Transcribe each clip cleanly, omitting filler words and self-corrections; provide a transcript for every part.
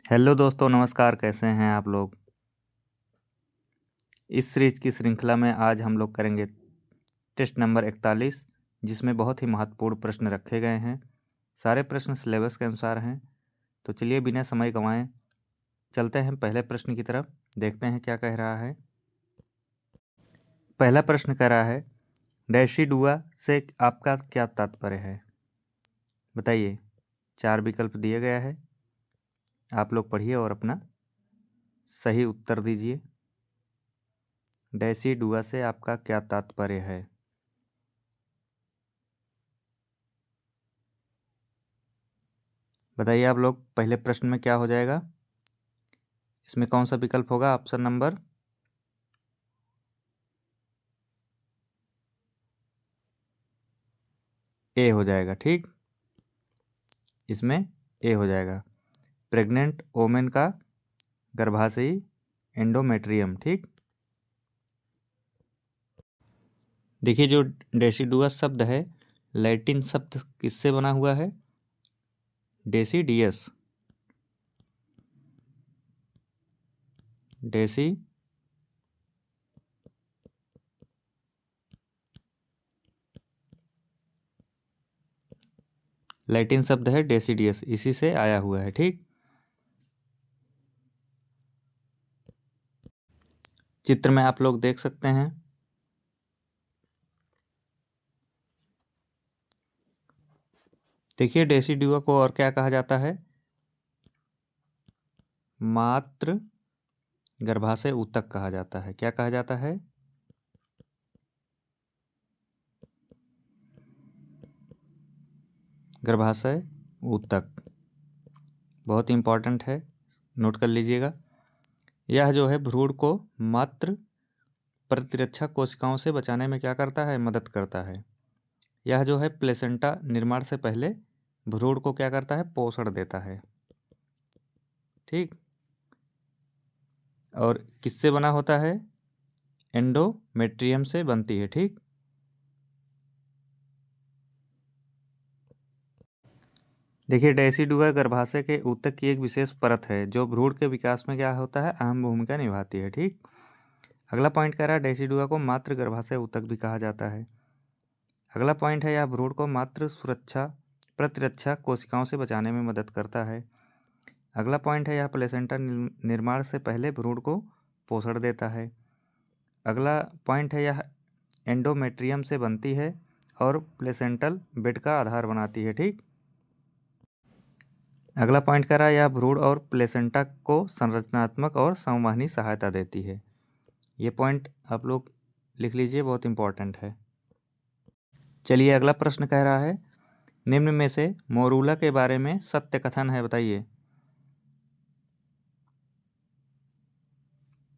Hello दोस्तों, नमस्कार। कैसे हैं आप लोग। इस सीरीज की श्रृंखला में आज हम लोग करेंगे टेस्ट नंबर 41, जिसमें बहुत ही महत्वपूर्ण प्रश्न रखे गए हैं। सारे प्रश्न सिलेबस के अनुसार हैं। तो चलिए बिना समय गंवाए चलते हैं पहले प्रश्न की तरफ। देखते हैं क्या कह रहा है। पहला प्रश्न कह रहा है, डेसिडुआ से आपका क्या तात्पर्य है। बताइए। 4 विकल्प दिए गया है, आप लोग पढ़िए और अपना सही उत्तर दीजिए। डेसिडुआ से आपका क्या तात्पर्य है। बताइए आप लोग, पहले प्रश्न में क्या हो जाएगा। इसमें कौन सा विकल्प होगा। ऑप्शन नंबर ए हो जाएगा। ठीक, इसमें ए हो जाएगा। प्रेग्नेंट वोमेन का गर्भाशयी एंडोमेट्रियम। ठीक, देखिए जो डेसिडुआ शब्द है, लैटिन शब्द किससे बना हुआ है। डेसिडियस। डेसी लैटिन शब्द है डेसिडियस, इसी से आया हुआ है। ठीक, चित्र में आप लोग देख सकते हैं। देखिए डेसिडुआ को और क्या कहा जाता है। मात्र गर्भाशय ऊतक कहा जाता है। क्या कहा जाता है। गर्भाशय ऊतक। बहुत इंपॉर्टेंट है, नोट कर लीजिएगा। यह जो है भ्रूण को मात्र प्रतिरक्षा कोशिकाओं से बचाने में क्या करता है, मदद करता है। यह जो है प्लेसेंटा निर्माण से पहले भ्रूण को क्या करता है, पोषण देता है। ठीक, और किससे बना होता है, एंडोमेट्रियम से बनती है। ठीक, देखिए डेसिडुआ गर्भाशय के ऊतक की एक विशेष परत है जो भ्रूण के विकास में क्या होता है, अहम भूमिका निभाती है। ठीक, अगला पॉइंट कह रहा है डेसिडुआ को मात्र गर्भाशय ऊतक भी कहा जाता है। अगला पॉइंट है, यह भ्रूण को मात्र सुरक्षा प्रतिरक्षा कोशिकाओं से बचाने में मदद करता है। अगला पॉइंट है, यह प्लेसेंटा निर्माण से पहले भ्रूण को पोषण देता है। अगला पॉइंट है, यह एंडोमेट्रियम से बनती है और प्लेसेंटल बेड का आधार बनाती है। ठीक, अगला पॉइंट कह रहा है, यह भ्रूण और प्लेसेंटा को संरचनात्मक और संवहनी सहायता देती है। ये पॉइंट आप लोग लिख लीजिए, बहुत इंपॉर्टेंट है। चलिए अगला प्रश्न कह रहा है, निम्न में से मोरूला के बारे में सत्य कथन है। बताइए।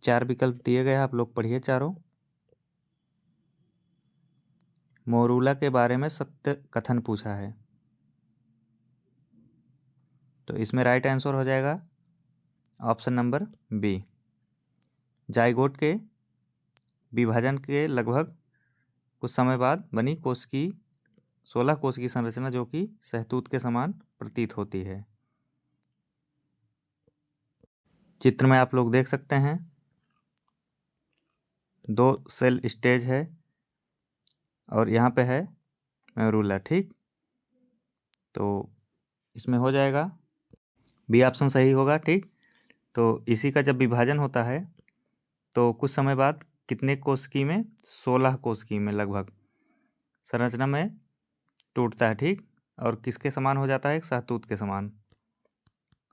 4 विकल्प दिए गए हैं, आप लोग पढ़िए चारों। मोरूला के बारे में सत्य कथन पूछा है, तो इसमें राइट आंसर हो जाएगा ऑप्शन नंबर बी। जाइगोट के विभाजन के लगभग कुछ समय बाद बनी कोश की 16 कोश की संरचना जो कि सहतूत के समान प्रतीत होती है। चित्र में आप लोग देख सकते हैं 2 सेल स्टेज है और यहाँ पे है मोरूला। ठीक, तो इसमें हो जाएगा बी ऑप्शन सही होगा। ठीक, तो इसी का जब विभाजन होता है तो कुछ समय बाद कितने कोशिकी में, 16 कोशिकी में लगभग संरचना में टूटता है। ठीक, और किसके समान हो जाता है, एक सहतूत के समान।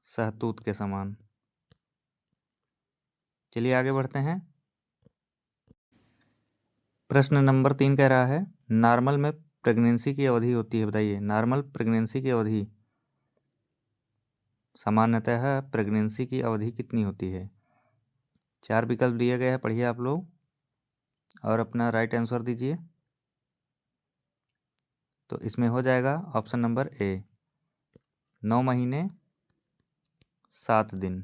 सहतूत के समान। चलिए आगे बढ़ते हैं। प्रश्न नंबर 3 कह रहा है, नॉर्मल में प्रेगनेंसी की अवधि होती है। बताइए, नॉर्मल प्रेगनेंसी की अवधि, सामान्यतः प्रेगनेंसी की अवधि कितनी होती है। 4 विकल्प दिए गए हैं, पढ़िए आप लोग और अपना राइट आंसर दीजिए। तो इसमें हो जाएगा ऑप्शन नंबर ए, 9 महीने 7 दिन।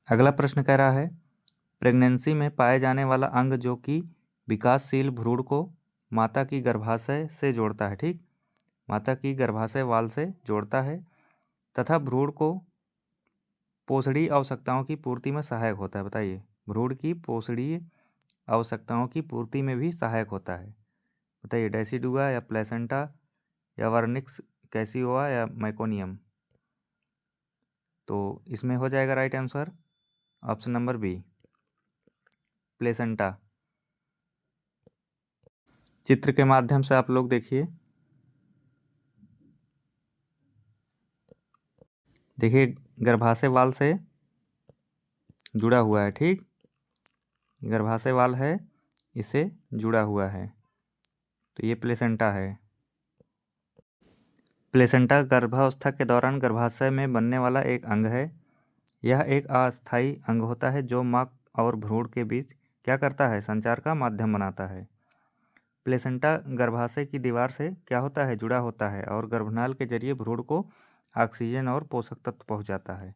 अगला प्रश्न कह रहा है, प्रेगनेंसी में पाए जाने वाला अंग जो कि विकासशील भ्रूण को माता की गर्भाशय से जोड़ता है। ठीक, माता की गर्भाशय वाल से जोड़ता है तथा भ्रूण को पोषणीय आवश्यकताओं की पूर्ति में सहायक होता है। बताइए, भ्रूण की पोषणीय आवश्यकताओं की पूर्ति में भी सहायक होता है। बताइए, डेसिडुआ या प्लेसेंटा या वर्निक्स कैसिओआ या मैकोनियम। तो इसमें हो जाएगा right answer option number B, placenta. चित्र के माध्यम से आप लोग देखिए, गर्भाशय वाल से जुड़ा हुआ है। ठीक, गर्भाशय वाल है, इससे जुड़ा हुआ है, तो ये प्लेसेंटा है। प्लेसेंटा गर्भावस्था के दौरान गर्भाशय में बनने वाला एक अंग है। यह एक अस्थायी अंग होता है जो मां और भ्रूण के बीच क्या करता है, संचार का माध्यम बनाता है। प्लेसेंटा गर्भाशय की दीवार से क्या होता है, जुड़ा होता है और गर्भनाल के जरिए भ्रूण को ऑक्सीजन और पोषक तत्व पहुंचाता है।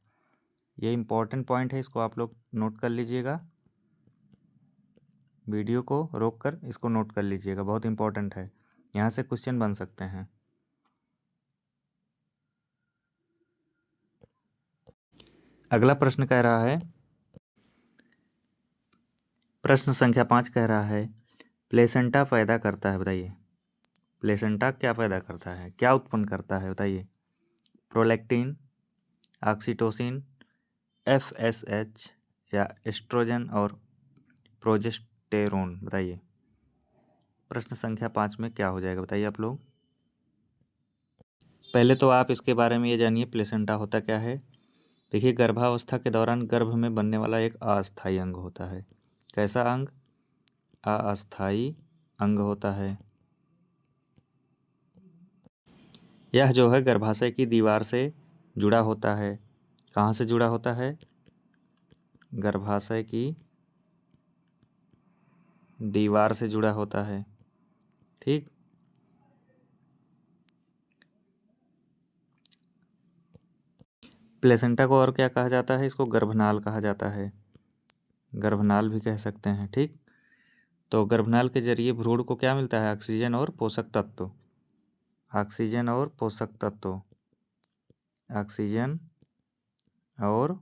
ये इंपॉर्टेंट पॉइंट है, इसको आप लोग नोट कर लीजिएगा। वीडियो को रोककर इसको नोट कर लीजिएगा, बहुत इंपॉर्टेंट है, यहाँ से क्वेश्चन बन सकते हैं। अगला प्रश्न कह रहा है, प्रश्न संख्या 5 कह रहा है, प्लेसेंटा पैदा करता है। बताइए, प्लेसेंटा क्या पैदा करता है, क्या उत्पन्न करता है? बताइए, प्रोलैक्टिन, ऑक्सीटोसिन, FSH या एस्ट्रोजन और प्रोजेस्टेरोन। बताइए, प्रश्न संख्या 5 में क्या हो जाएगा, बताइए आप लोग। पहले तो आप इसके बारे में ये जानिए, प्लेसेंटा होता क्या है। देखिए, गर्भावस्था के दौरान गर्भ में बनने वाला एक अस्थायी अंग होता है। कैसा अंग? अस्थायी अंग होता है। यह जो है गर्भाशय की दीवार से जुड़ा होता है। कहाँ से जुड़ा होता है? गर्भाशय की दीवार से जुड़ा होता है। ठीक, प्लेसेंटा को और क्या कहा जाता है? इसको गर्भनाल कहा जाता है, गर्भनाल भी कह सकते हैं। ठीक, तो गर्भनाल के जरिए भ्रूण को क्या मिलता है? ऑक्सीजन और पोषक तत्व। ऑक्सीजन और पोषक तत्व, ऑक्सीजन और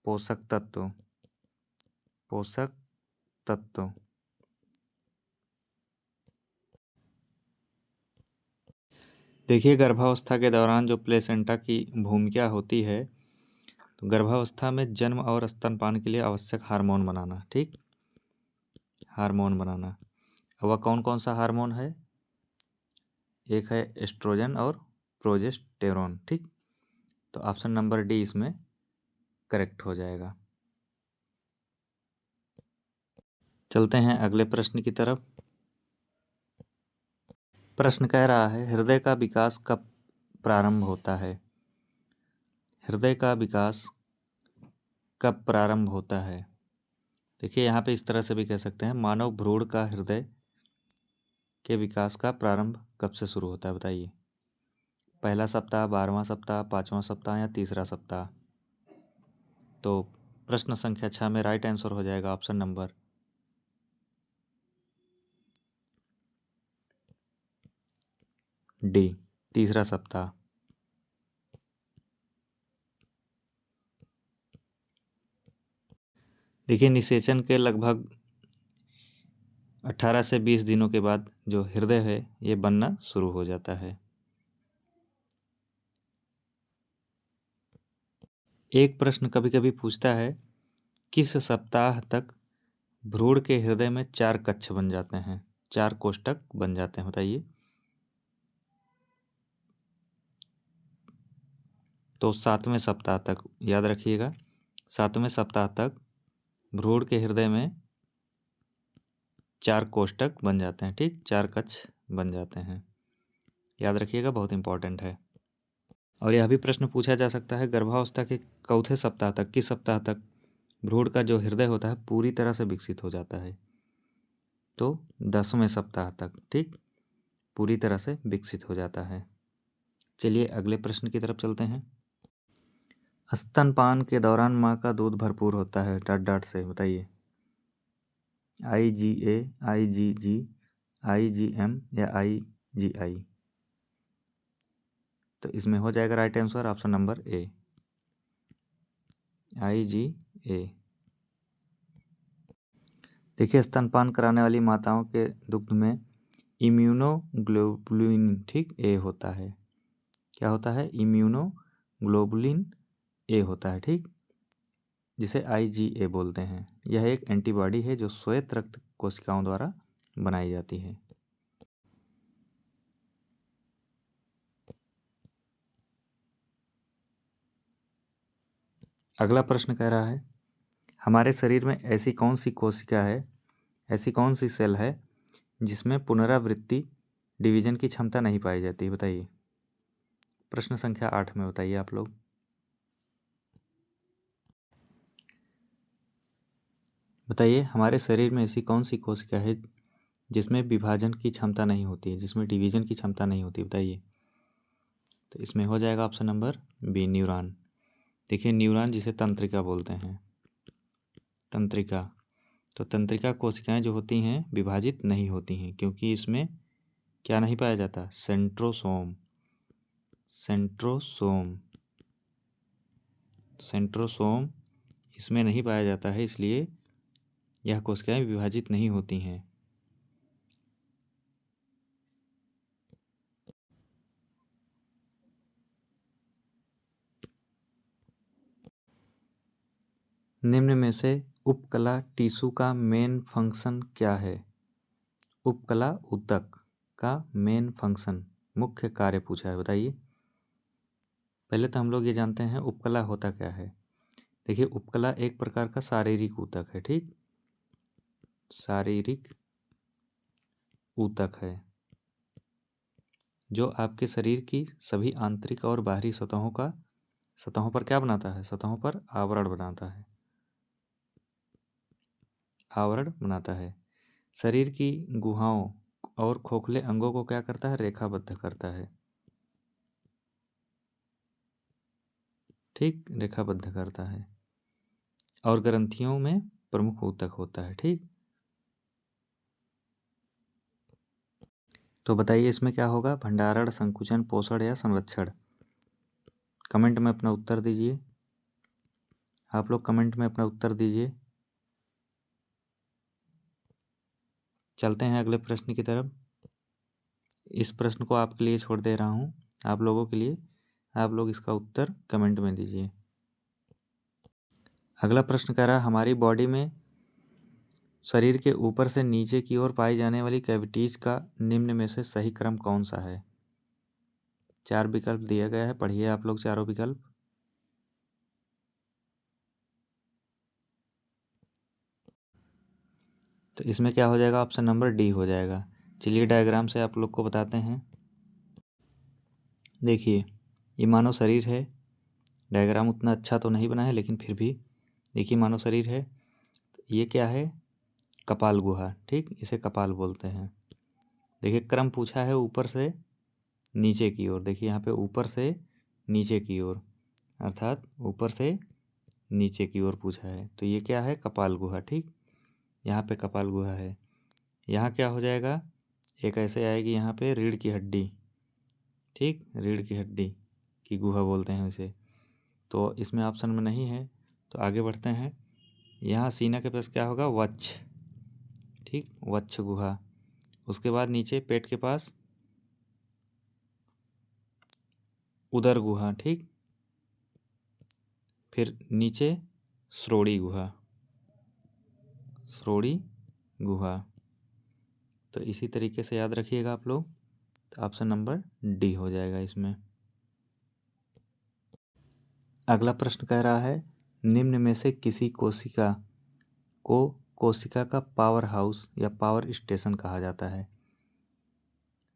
पोषक तत्व, पोषक तत्व। देखिए, गर्भावस्था के दौरान जो प्लेसेंटा की भूमिका होती है, तो गर्भावस्था में जन्म और स्तनपान के लिए आवश्यक हार्मोन बनाना। ठीक, हार्मोन बनाना। वह कौन कौन सा हार्मोन है? एक है एस्ट्रोजन और प्रोजेस्टेरोन। ठीक, तो ऑप्शन नंबर डी इसमें करेक्ट हो जाएगा। चलते हैं अगले प्रश्न की तरफ। प्रश्न कह रहा है, हृदय का विकास कब प्रारंभ होता है? हृदय का विकास कब प्रारंभ होता है? देखिए, यहाँ पे इस तरह से भी कह सकते हैं, मानव भ्रूण का हृदय के विकास का प्रारंभ कब से शुरू होता है? बताइए, पहला सप्ताह, 12वां सप्ताह, 5वां सप्ताह या तीसरा सप्ताह? तो प्रश्न संख्या 6 में राइट आंसर हो जाएगा ऑप्शन नंबर डी, तीसरा सप्ताह। देखिए, निषेचन के लगभग 18 से 20 दिनों के बाद जो हृदय है ये बनना शुरू हो जाता है। एक प्रश्न कभी कभी पूछता है, किस सप्ताह तक भ्रूण के हृदय में 4 कक्ष बन जाते हैं, 4 कोष्ठक बन जाते हैं? बताइए। तो 7वें सप्ताह तक, याद रखिएगा, 7वें सप्ताह तक भ्रूण के हृदय में 4 कोष्ठक बन जाते हैं। ठीक, 4 कक्ष बन जाते हैं, याद रखिएगा, बहुत इंपॉर्टेंट है। और यह भी प्रश्न पूछा जा सकता है, गर्भावस्था के चौथे सप्ताह तक, किस सप्ताह तक भ्रूण का जो हृदय होता है पूरी तरह से विकसित हो जाता है? तो 10वें सप्ताह तक। ठीक, पूरी तरह से विकसित हो जाता है। चलिए अगले प्रश्न की तरफ चलते हैं। स्तनपान के दौरान माँ का दूध भरपूर होता है, डॉट डॉट से। बताइए, IgA, IgG, IgM या IgI? तो इसमें हो जाएगा right answer option number A, IgA। देखिए स्तनपान कराने वाली माताओं के दुग्ध में इम्यूनोग्लोबुलिन ठीक ए होता है। क्या होता है? इम्यूनोग्लोबुलिन ए होता है ठीक, जिसे IgA बोलते हैं। यह एक एंटीबॉडी है जो श्वेत रक्त कोशिकाओं द्वारा बनाई जाती है। अगला प्रश्न कह रहा है हमारे शरीर में ऐसी कौन सी कोशिका है, ऐसी कौन सी सेल है जिसमें पुनरावृत्ति डिवीजन की क्षमता नहीं पाई जाती? बताइए। प्रश्न संख्या 8 में बताइए आप लोग। बताइए हमारे शरीर में ऐसी कौन सी कोशिका है जिसमें विभाजन की क्षमता नहीं होती है, जिसमें डिवीजन की क्षमता नहीं होती? बताइए। तो इसमें हो जाएगा ऑप्शन नंबर बी, न्यूरॉन। देखिए न्यूरॉन जिसे तंत्रिका बोलते हैं, तंत्रिका। तो तंत्रिका कोशिकाएं जो होती हैं विभाजित नहीं होती हैं क्योंकि इसमें क्या नहीं पाया जाता? सेंट्रोसोम। सेंट्रोसोम सेंट्रोसोम इसमें नहीं पाया जाता है, इसलिए यह कोशिकाएं विभाजित नहीं होती हैं। निम्न में से उपकला टिश्यू का मेन फंक्शन क्या है? उपकला ऊतक का मेन फंक्शन, मुख्य कार्य पूछा है। बताइए। पहले तो हम लोग ये जानते हैं उपकला होता क्या है। देखिए उपकला एक प्रकार का शारीरिक ऊतक है ठीक, शारीरिक ऊतक है जो आपके शरीर की सभी आंतरिक और बाहरी सतहों पर क्या बनाता है? सतहों पर आवरण बनाता है, आवरण बनाता है। शरीर की गुहाओं और खोखले अंगों को क्या करता है? रेखाबद्ध करता है ठीक, रेखाबद्ध करता है। और ग्रंथियों में प्रमुख ऊतक होता है ठीक। तो बताइए इसमें क्या होगा? भंडारण, संकुचन, पोषण या संरक्षण? कमेंट में अपना उत्तर दीजिए। आप लोग कमेंट में अपना उत्तर दीजिए। चलते हैं अगले प्रश्न की तरफ। इस प्रश्न को आपके लिए छोड़ दे रहा हूँ, आप लोगों के लिए। आप लोग इसका उत्तर कमेंट में दीजिए। अगला प्रश्न कह रहा है हमारी बॉडी में शरीर के ऊपर से नीचे की ओर पाई जाने वाली कैविटीज का निम्न में से सही क्रम कौन सा है? 4 विकल्प दिया गया है, पढ़िए आप लोग चारों विकल्प। तो इसमें क्या हो जाएगा? ऑप्शन नंबर डी हो जाएगा। चलिए डायग्राम से आप लोग को बताते हैं। देखिए ये मानव शरीर है। डायग्राम उतना अच्छा तो नहीं बना है लेकिन फिर भी देखिए मानव शरीर है। ये क्या है? कपाल गुहा ठीक, इसे कपाल बोलते हैं। देखिए क्रम पूछा है ऊपर से नीचे की ओर। देखिए यहाँ पे ऊपर से नीचे की ओर, अर्थात ऊपर से नीचे की ओर पूछा है। तो ये क्या है? कपाल गुहा ठीक। यहाँ पे कपाल गुहा है। यहाँ क्या हो जाएगा? एक ऐसे आएगी यहाँ पे रीढ़ की हड्डी ठीक, रीढ़ की हड्डी की गुहा बोलते हैं इसे। तो इसमें ऑप्शन में नहीं है, तो आगे बढ़ते हैं। यहाँ सीना के पास क्या होगा? वक्ष ठीक, वक्ष गुहा। उसके बाद नीचे पेट के पास उदर गुहा ठीक, फिर नीचे श्रोणि गुहा, श्रोणि गुहा। तो इसी तरीके से याद रखिएगा आप लोग। तो ऑप्शन नंबर डी हो जाएगा इसमें। अगला प्रश्न कह रहा है निम्न में से किसी कोशिका को कोशिका का पावर हाउस या पावर स्टेशन कहा जाता है?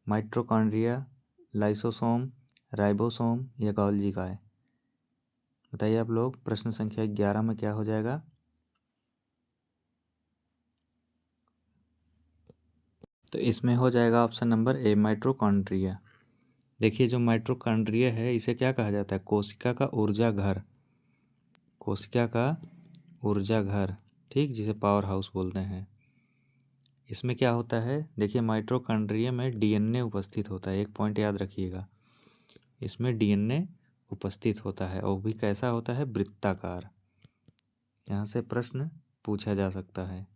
माइटोकॉन्ड्रिया, लाइसोसोम, राइबोसोम या गोल्गी काय? बताइए आप लोग। प्रश्न संख्या 11 में क्या हो जाएगा? तो इसमें हो जाएगा ऑप्शन नंबर ए, माइटोकॉन्ड्रिया। देखिए जो माइटोकॉन्ड्रिया है इसे क्या कहा जाता है? कोशिका का ऊर्जा घर, कोशिका का ऊर्जा घर ठीक, जिसे पावर हाउस बोलते हैं। इसमें क्या होता है? देखिए माइटोकॉन्ड्रिया में DNA उपस्थित होता है। एक पॉइंट याद रखिएगा, इसमें डीएनए उपस्थित होता है और भी कैसा होता है, वृत्ताकार। यहाँ से प्रश्न पूछा जा सकता है,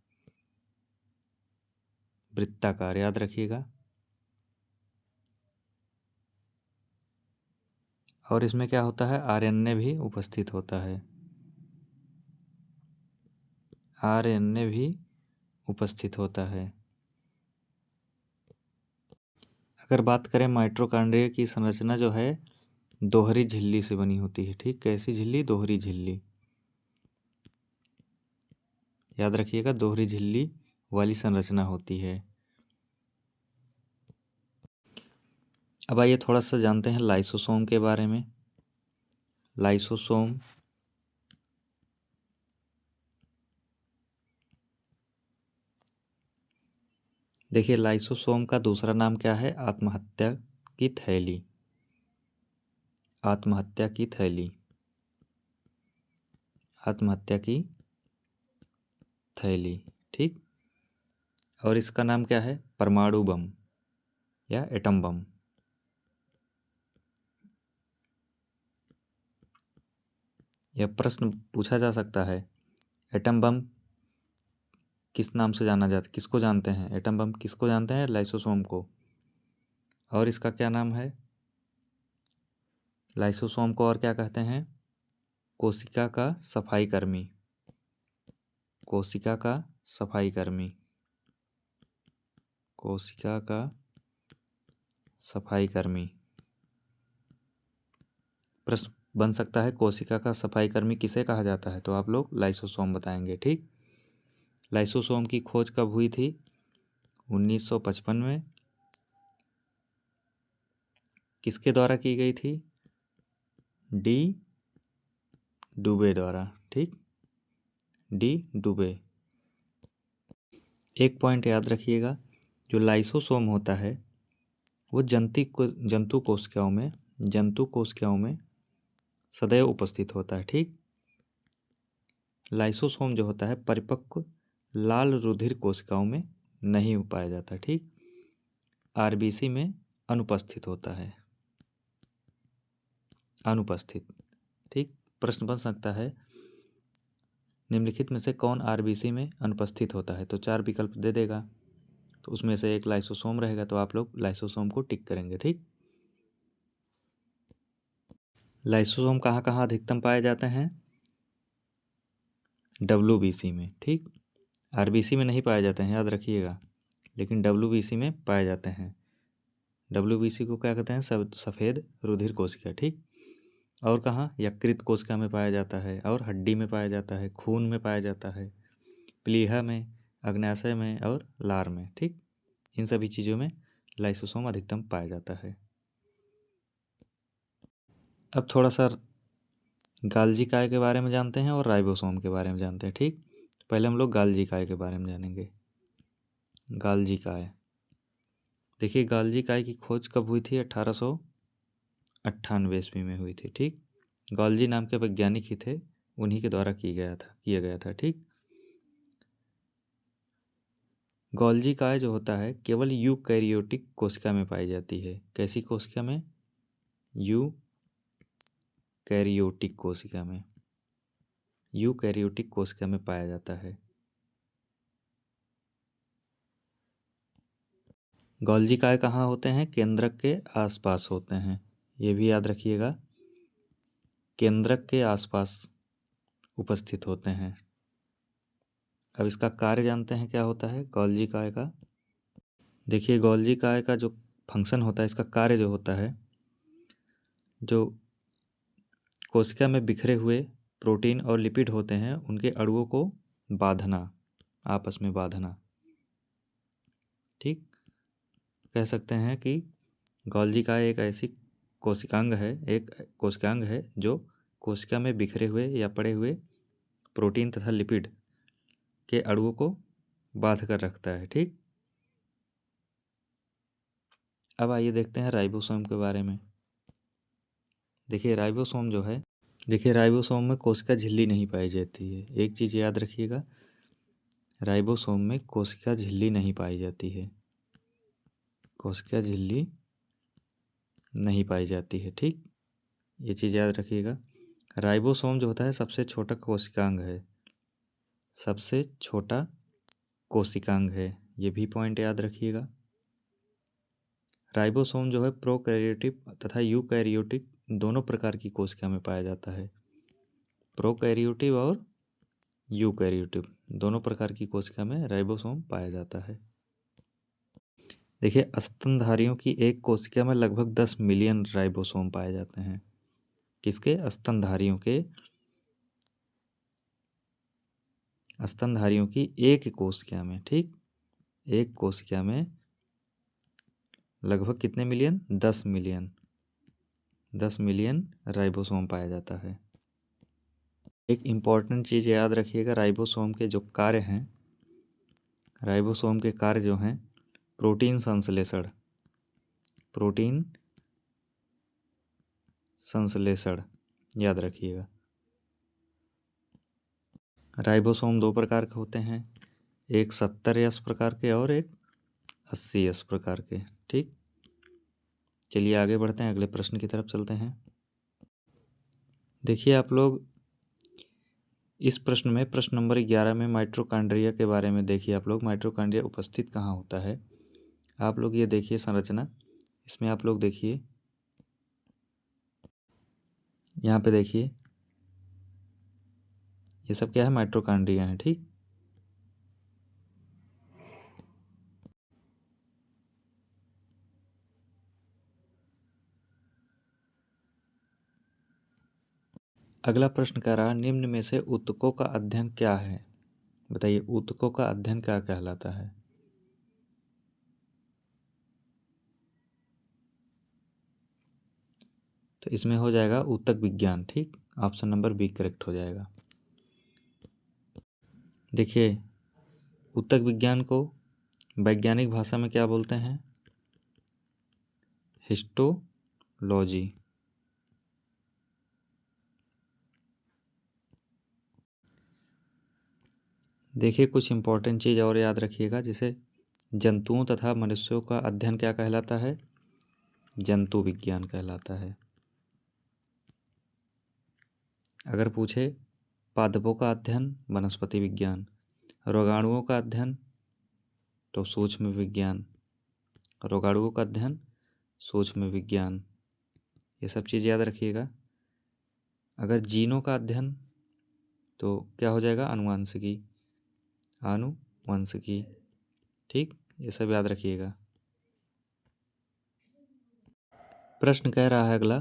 वृत्ताकार, याद रखिएगा। और इसमें क्या होता है, आरएनए भी उपस्थित होता है, आरएनए भी उपस्थित होता है। अगर बात करें माइटोकॉन्ड्रिया की संरचना जो है दोहरी झिल्ली से बनी होती है। ठीक, कैसी झिल्ली, दोहरी झिल्ली, याद रखिएगा, दोहरी झिल्ली वाली संरचना होती है। अब आइए थोड़ा सा जानते हैं लाइसोसोम के बारे में। लाइसोसोम देखिए, लाइसोसोम का दूसरा नाम क्या है, आत्महत्या की थैली, आत्महत्या की थैली, आत्महत्या की थैली। ठीक, और इसका नाम क्या है, परमाणु बम या एटम बम। यह प्रश्न पूछा जा सकता है, एटम बम किस नाम से जाना जाता है, किसको जानते हैं, एटम बम किसको जानते हैं, लाइसोसोम को। और इसका क्या नाम है, लाइसोसोम को और क्या कहते हैं, कोशिका का सफाई कर्मी, कोशिका का सफाई कर्मी, कोशिका का सफाई कर्मी। प्रश्न बन सकता है, कोशिका का सफाई कर्मी किसे कहा जाता है, तो आप लोग लाइसोसोम बताएंगे। ठीक, लाइसोसोम की खोज कब हुई थी, 1955 में। किसके द्वारा की गई थी, डी डुबे द्वारा। ठीक, डी डुबे। एक पॉइंट याद रखिएगा, जो लाइसोसोम होता है वो जंतु कोशिकाओं में सदैव उपस्थित होता है। ठीक, लाइसोसोम जो होता है परिपक्व लाल रुधिर कोशिकाओं में नहीं पाया जाता। ठीक, आरबीसी में अनुपस्थित होता है, अनुपस्थित। ठीक, प्रश्न बन सकता है, निम्नलिखित में से कौन आरबीसी में अनुपस्थित होता है, तो 4 विकल्प दे देगा, तो उसमें से एक लाइसोसोम रहेगा, तो आप लोग लाइसोसोम को टिक करेंगे। ठीक, लाइसोसोम कहाँ कहाँ अधिकतम पाए जाते हैं, डब्ल्यूबीसी में। ठीक, आरबीसी में नहीं पाए जाते हैं, याद रखिएगा, लेकिन डब्ल्यूबीसी में पाए जाते हैं। डब्ल्यूबीसी को क्या कहते हैं, सफ़ेद रुधिर कोशिका। ठीक, और कहाँ, यकृत कोशिका में पाया जाता है, और हड्डी में पाया जाता है, खून में पाया जाता है, प्लीहा में, अग्नाशय में और लार में। ठीक, इन सभी चीज़ों में लाइसोसोम अधिकतम पाया जाता है। अब थोड़ा सा गाल्जी काय के बारे में जानते हैं और राइबोसोम के बारे में जानते हैं। ठीक, पहले हम लोग गाल्जी काय के बारे में जानेंगे। गाल्जी काय, देखिए, गाल्जी काय की खोज कब हुई थी, 1898 ईस्वी में हुई थी। ठीक, गाल्जी नाम के वैज्ञानिक ही थे, उन्हीं के द्वारा किया गया था। ठीक, गॉल्जी काय जो होता है केवल यूकैरियोटिक कोशिका में पाई जाती है। कैसी कोशिका में, यूकैरियोटिक कोशिका में, यूकैरियोटिक कोशिका में पाया जाता है। गॉल्जी काय कहाँ होते हैं, केंद्रक के आसपास होते हैं, ये भी याद रखिएगा, केंद्रक के आसपास उपस्थित होते हैं। अब इसका कार्य जानते हैं, क्या होता है गॉल्जी काय का। देखिए, गॉल्जी काय का जो फंक्शन होता है, इसका कार्य जो होता है, जो कोशिका में बिखरे हुए प्रोटीन और लिपिड होते हैं उनके अणुओं को बांधना, आपस में बांधना। ठीक, कह सकते हैं कि गॉल्जी का एक ऐसी कोशिकांग है जो कोशिका में बिखरे हुए या पड़े हुए प्रोटीन तथा लिपिड के अणुओं को बांध कर रखता है। ठीक, अब आइए देखते हैं राइबोसोम के बारे में। देखिए, राइबोसोम जो है, देखिए, राइबोसोम में कोशिका झिल्ली नहीं पाई जाती है। एक चीज़ याद रखिएगा, राइबोसोम में कोशिका झिल्ली नहीं पाई जाती है, कोशिका झिल्ली नहीं पाई जाती है। ठीक, ये चीज़ याद रखिएगा। राइबोसोम जो होता है सबसे छोटा कोशिकांग है, सबसे छोटा कोशिकांग है, ये भी पॉइंट याद रखिएगा। राइबोसोम जो है प्रोकैरियोटिक तथा यूकैरियोटिक दोनों प्रकार की कोशिका में पाया जाता है। प्रोकैरियोटिक और यूकैरियोटिक दोनों प्रकार की कोशिका में राइबोसोम पाया जाता है। देखिए, स्तनधारियों की एक कोशिका में लगभग 10 मिलियन राइबोसोम पाए जाते हैं। किसके? स्तनधारियों की एक कोशिका में। ठीक, एक कोशिका में लगभग कितने मिलियन? 10 मिलियन। 10 मिलियन राइबोसोम पाया जाता है। एक इम्पॉर्टेंट चीज़ याद रखिएगा, राइबोसोम के जो कार्य हैं, राइबोसोम के कार्य जो हैं, प्रोटीन संश्लेषण, प्रोटीन संश्लेषण याद रखिएगा। राइबोसोम दो प्रकार के होते हैं, एक 70S प्रकार के और एक 80S प्रकार के। ठीक, चलिए आगे बढ़ते हैं, अगले प्रश्न की तरफ चलते हैं। देखिए आप लोग इस प्रश्न में, प्रश्न नंबर 11 में माइटोकॉन्ड्रिया के बारे में देखिए। आप लोग माइटोकॉन्ड्रिया उपस्थित कहाँ होता है, आप लोग ये देखिए संरचना। इसमें आप लोग देखिए, यहाँ पे देखिए, ये सब क्या है? माइटोकॉन्ड्रिया है। ठीक, अगला प्रश्न कह रहा है, निम्न में से ऊतकों का अध्ययन क्या है? बताइए, ऊतकों का अध्ययन क्या कहलाता है? तो इसमें हो जाएगा ऊतक विज्ञान। ठीक, ऑप्शन नंबर बी करेक्ट हो जाएगा। देखिए, ऊतक विज्ञान को वैज्ञानिक भाषा में क्या बोलते हैं? हिस्टोलॉजी। देखिए, कुछ इंपॉर्टेंट चीज़ और याद रखिएगा, जैसे जंतुओं तथा मनुष्यों का अध्ययन क्या कहलाता है? जंतु विज्ञान कहलाता है। अगर पूछे पादपों का अध्ययन, वनस्पति विज्ञान। रोगाणुओं का अध्ययन, तो सूक्ष्म विज्ञान। रोगाणुओं का अध्ययन, सूक्ष्म विज्ञान। ये सब चीज़ याद रखिएगा। अगर जीनों का अध्ययन, तो क्या हो जाएगा? अनुवांशिकी, आनुवंशिकी। ठीक, ये सब याद रखिएगा। प्रश्न कह रहा है अगला,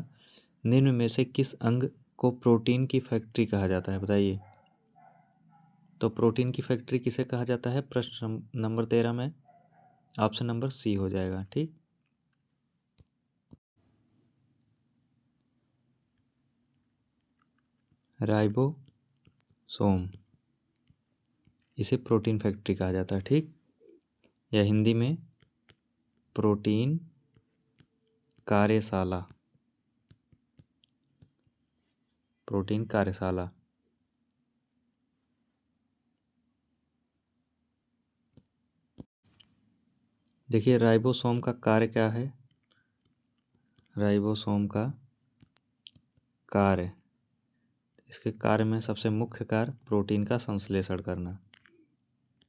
निम्न में से किस अंग को प्रोटीन की फैक्ट्री कहा जाता है? बताइए। तो प्रोटीन की फैक्ट्री किसे कहा जाता है? प्रश्न नंबर 13 में ऑप्शन नंबर सी हो जाएगा। ठीक, राइबोसोम, इसे प्रोटीन फैक्ट्री कहा जाता है। ठीक, या हिंदी में प्रोटीन कार्यशाला, प्रोटीन कार्यशाला। देखिए, राइबोसोम का कार्य क्या है? राइबोसोम का कार्य, इसके कार्य में सबसे मुख्य कार्य प्रोटीन का संश्लेषण करना।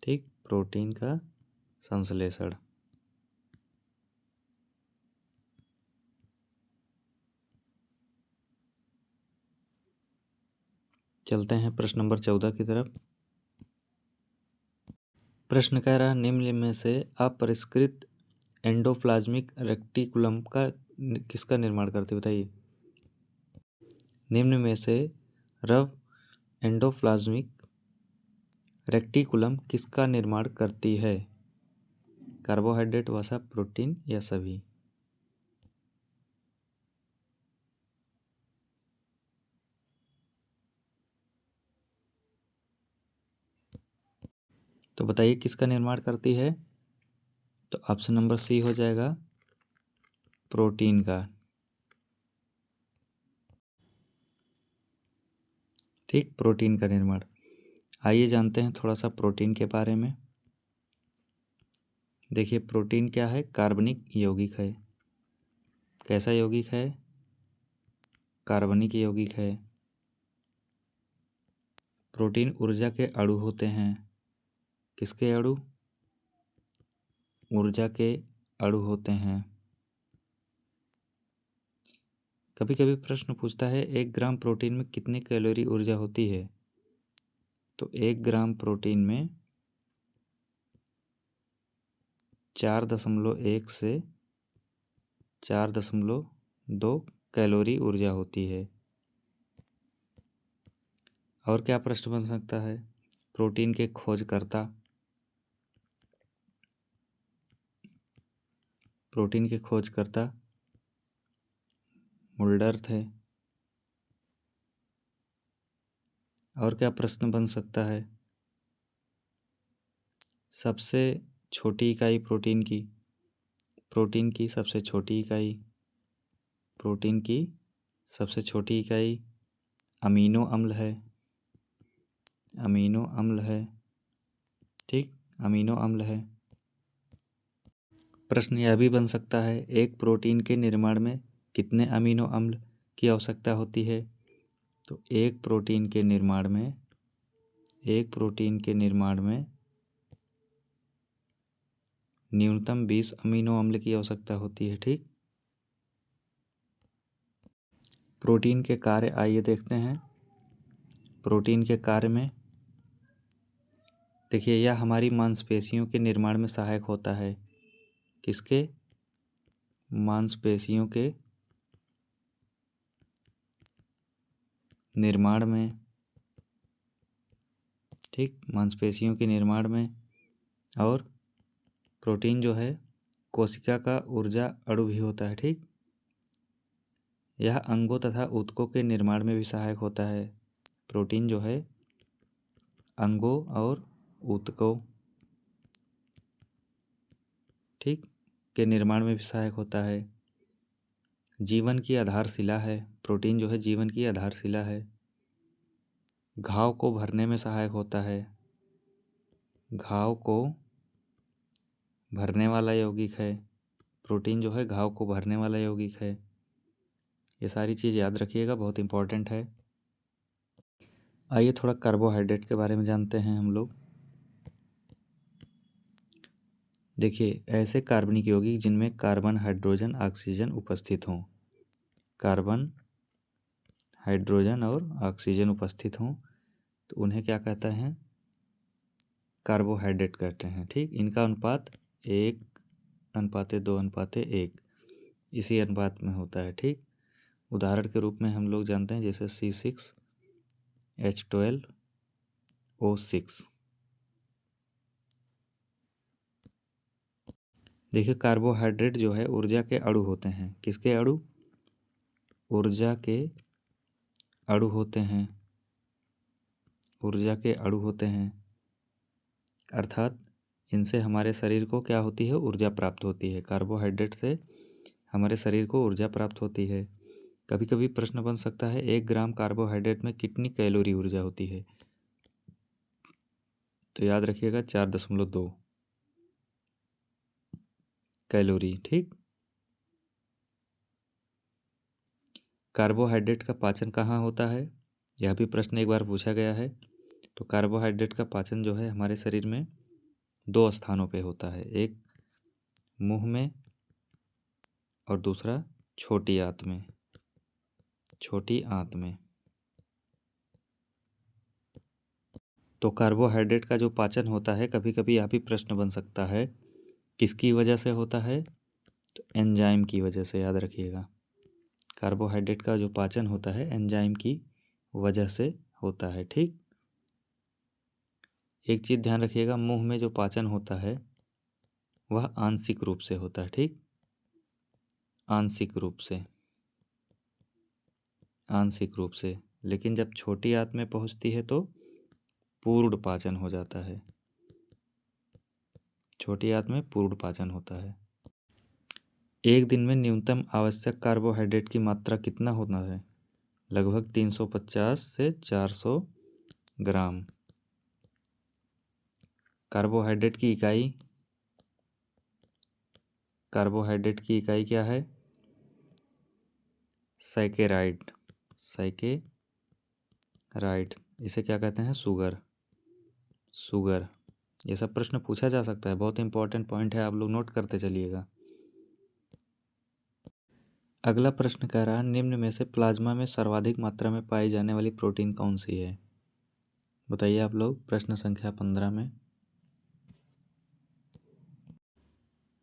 ठीक, प्रोटीन का संश्लेषण। चलते हैं प्रश्न नंबर 14 की तरफ। प्रश्न कह रहा है, निम्न में से अपरिष्कृत एंडोप्लाज्मिक रेटिकुलम का किसका निर्माण करती है? बताइए। निम्न में से रव एंडोप्लाज्मिक रेटिकुलम किसका निर्माण करती है? कार्बोहाइड्रेट, वसा, प्रोटीन या सभी? तो बताइए किसका निर्माण करती है? तो ऑप्शन नंबर सी हो जाएगा, प्रोटीन का। ठीक, प्रोटीन का निर्माण। आइए जानते हैं थोड़ा सा प्रोटीन के बारे में। देखिए, प्रोटीन क्या है? कार्बनिक यौगिक है। कैसा यौगिक है? कार्बनिक यौगिक है। प्रोटीन ऊर्जा के अणु होते हैं। किसके अणु? ऊर्जा के अणु होते हैं। कभी कभी प्रश्न पूछता है 1 ग्राम प्रोटीन में कितनी कैलोरी ऊर्जा होती है? तो 1 ग्राम प्रोटीन में 4.1 से 4.2 कैलोरी ऊर्जा होती है। और क्या प्रश्न बन सकता है? प्रोटीन के खोजकर्ता। प्रोटीन के खोजकर्ता मुल्डर थे। और क्या प्रश्न बन सकता है? सबसे छोटी इकाई प्रोटीन की सबसे छोटी इकाई, प्रोटीन की सबसे छोटी इकाई अमीनो अम्ल है। अमीनो अम्ल है। ठीक, अमीनो अम्ल है। प्रश्न यह भी बन सकता है एक प्रोटीन के निर्माण में कितने अमीनो अम्ल की आवश्यकता होती है? तो एक प्रोटीन के निर्माण में न्यूनतम 20 अमीनो अम्ल की आवश्यकता होती है। ठीक, प्रोटीन के कार्य आइए देखते हैं। प्रोटीन के कार्य में देखिए, यह हमारी मांसपेशियों के निर्माण में सहायक होता है। किसके? मांसपेशियों के निर्माण में। ठीक, मांसपेशियों के निर्माण में। और प्रोटीन जो है कोशिका का ऊर्जा अणु भी होता है। ठीक, यह अंगों तथा ऊतकों के निर्माण में भी सहायक होता है। प्रोटीन जो है अंगों और ऊतकों, ठीक, के निर्माण में भी सहायक होता है। जीवन की आधारशिला है। प्रोटीन जो है जीवन की आधारशिला है। घाव को भरने में सहायक होता है। घाव को भरने वाला यौगिक है। प्रोटीन जो है घाव को भरने वाला यौगिक है। ये सारी चीज़ याद रखिएगा, बहुत इंपॉर्टेंट है। आइए थोड़ा कार्बोहाइड्रेट के बारे में जानते हैं हम लोग। देखिए, ऐसे कार्बनिक यौगिक जिनमें कार्बन, हाइड्रोजन, ऑक्सीजन उपस्थित हों। कार्बन, हाइड्रोजन और ऑक्सीजन उपस्थित हों तो उन्हें क्या कहते हैं? कार्बोहाइड्रेट कहते हैं। ठीक, इनका अनुपात 1:2:1 इसी अनुपात में होता है। ठीक, उदाहरण के रूप में हम लोग जानते हैं जैसे C6H12O6। देखिए, कार्बोहाइड्रेट जो है ऊर्जा के अणु होते हैं। किसके अणु? ऊर्जा के अणु होते हैं। ऊर्जा के अणु होते हैं, अर्थात इनसे हमारे शरीर को क्या होती है? ऊर्जा प्राप्त होती है। कार्बोहाइड्रेट से हमारे शरीर को ऊर्जा प्राप्त होती है। कभी कभी प्रश्न बन सकता है 1 ग्राम कार्बोहाइड्रेट में कितनी कैलोरी ऊर्जा होती है? तो याद रखिएगा 4.2 कैलोरी। ठीक, कार्बोहाइड्रेट का पाचन कहाँ होता है? यह भी प्रश्न एक बार पूछा गया है। तो कार्बोहाइड्रेट का पाचन जो है हमारे शरीर में 2 स्थानों पे होता है। एक मुंह में और दूसरा छोटी आंत में। छोटी आंत में। तो कार्बोहाइड्रेट का जो पाचन होता है, कभी कभी यह भी प्रश्न बन सकता है किसकी वजह से होता है? तो एंजाइम की वजह से। याद रखिएगा, कार्बोहाइड्रेट का जो पाचन होता है एंजाइम की वजह से होता है। ठीक, एक चीज़ ध्यान रखिएगा, मुंह में जो पाचन होता है वह आंशिक रूप से होता है। ठीक, आंशिक रूप से। आंशिक रूप से। लेकिन जब छोटी आंत में पहुंचती है तो पूर्ण पाचन हो जाता है। छोटी आंत में पूर्ण पाचन होता है। एक दिन में न्यूनतम आवश्यक कार्बोहाइड्रेट की मात्रा कितना होना है? लगभग 350 से 400 ग्राम। कार्बोहाइड्रेट की इकाई क्या है? सैकेराइड, सैकेराइड, इसे क्या कहते हैं? Sugar, sugar. ये सब प्रश्न पूछा जा सकता है, बहुत इंपॉर्टेंट पॉइंट है, आप लोग नोट करते चलिएगा। अगला प्रश्न कह रहा है निम्न में से प्लाज्मा में सर्वाधिक मात्रा में पाई जाने वाली प्रोटीन कौन सी है? बताइए आप लोग, प्रश्न संख्या 15 में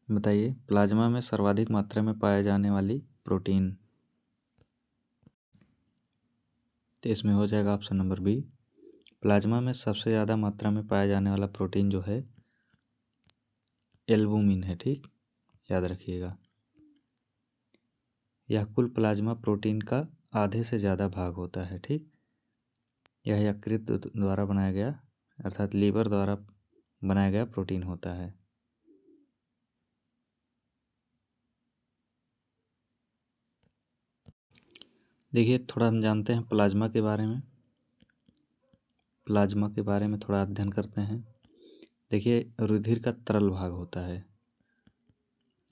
बताइए प्लाज्मा में सर्वाधिक मात्रा में पाए जाने वाली प्रोटीन। तो इसमें हो जाएगा ऑप्शन नंबर बी। प्लाज्मा में सबसे ज़्यादा मात्रा में पाया जाने वाला प्रोटीन जो है एल्बुमिन है, ठीक, याद रखिएगा। यह कुल प्लाज्मा प्रोटीन का आधे से ज़्यादा भाग होता है, ठीक। यह यकृत द्वारा बनाया गया अर्थात लीवर द्वारा बनाया गया प्रोटीन होता है। देखिए थोड़ा हम जानते हैं प्लाज्मा के बारे में, प्लाज्मा के बारे में थोड़ा अध्ययन करते हैं। देखिए रुधिर का तरल भाग होता है,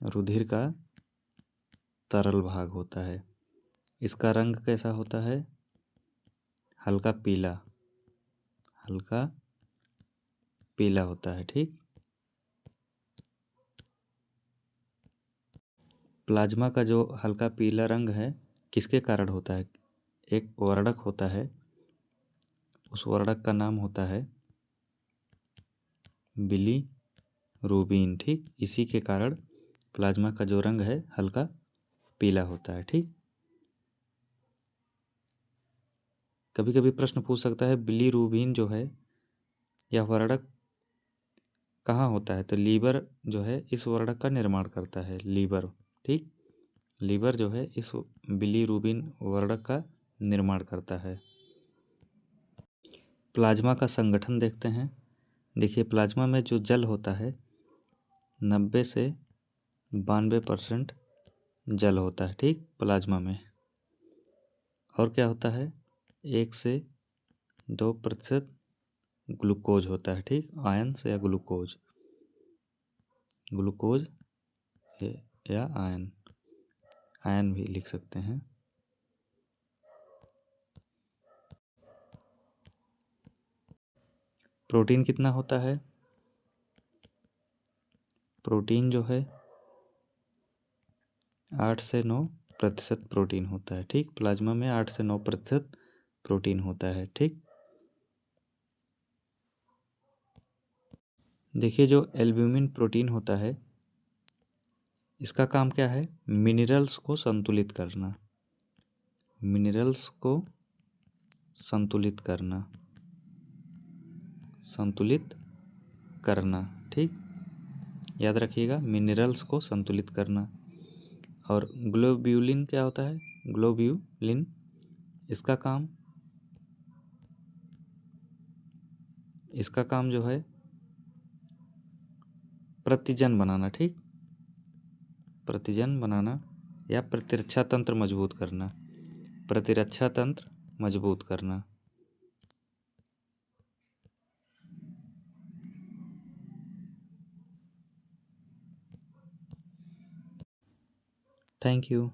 रुधिर का तरल भाग होता है। इसका रंग कैसा होता है? हल्का पीला, हल्का पीला होता है, ठीक। प्लाज्मा का जो हल्का पीला रंग है किसके कारण होता है? एक वर्णक होता है, उस वर्णक का नाम होता है बिलीरुबिन, ठीक। इसी के कारण प्लाज्मा का जो रंग है हल्का पीला होता है, ठीक। कभी कभी प्रश्न पूछ सकता है बिलीरुबिन जो है यह वर्णक कहाँ होता है? तो लीवर जो है इस वर्णक का निर्माण करता है, लीवर, ठीक। लीवर जो है इस बिलीरुबिन वर्णक का निर्माण करता है। प्लाज्मा का संगठन देखते हैं। देखिए प्लाज्मा में जो जल होता है 90 से 92% जल होता है, ठीक, प्लाज्मा में। और क्या होता है? 1 से 2% ग्लूकोज होता है, ठीक, आयंस या ग्लूकोज, ग्लूकोज या आयन, आयन भी लिख सकते हैं। प्रोटीन कितना होता है? प्रोटीन जो है 8 से 9% प्रोटीन होता है, ठीक। प्लाज्मा में 8 से 9% प्रोटीन होता है, ठीक। देखिए जो एल्ब्यूमिन प्रोटीन होता है इसका काम क्या है? मिनरल्स को संतुलित करना, मिनरल्स को संतुलित करना, संतुलित करना, ठीक, याद रखिएगा, मिनरल्स को संतुलित करना। और ग्लोब्यूलिन क्या होता है? ग्लोब्यूलिन, इसका काम जो है प्रतिजन बनाना, ठीक, प्रतिजन बनाना या प्रतिरक्षा तंत्र मजबूत करना, प्रतिरक्षा तंत्र मजबूत करना। Thank you.